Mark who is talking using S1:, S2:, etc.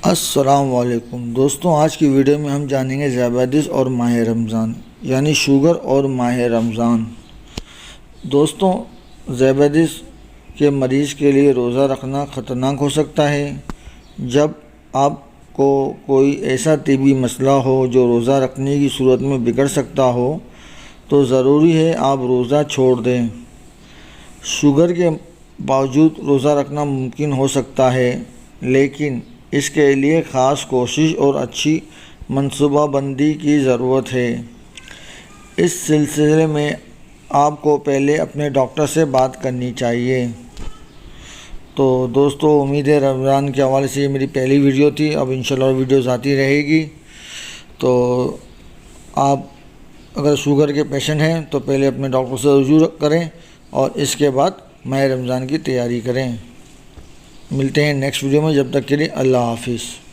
S1: السلام علیکم دوستوں، آج کی ویڈیو میں ہم جانیں گے ذیابیطس اور ماہ رمضان یعنی شوگر اور ماہ رمضان۔ دوستوں، ذیابیطس کے مریض کے لیے روزہ رکھنا خطرناک ہو سکتا ہے۔ جب آپ کو کوئی ایسا طبی مسئلہ ہو جو روزہ رکھنے کی صورت میں بگڑ سکتا ہو تو ضروری ہے آپ روزہ چھوڑ دیں۔ شوگر کے باوجود روزہ رکھنا ممکن ہو سکتا ہے، لیکن اس کے لیے خاص کوشش اور اچھی منصوبہ بندی کی ضرورت ہے۔ اس سلسلے میں آپ کو پہلے اپنے ڈاکٹر سے بات کرنی چاہیے۔ تو دوستو، امید ہے رمضان کے حوالے سے یہ میری پہلی ویڈیو تھی، اب انشاءاللہ ویڈیوز آتی رہے گی۔ تو آپ اگر شوگر کے پیشنٹ ہیں تو پہلے اپنے ڈاکٹر سے رجوع کریں اور اس کے بعد ماہ رمضان کی تیاری کریں۔ ملتے ہیں نیکسٹ ویڈیو میں، جب تک کے لیے اللہ حافظ۔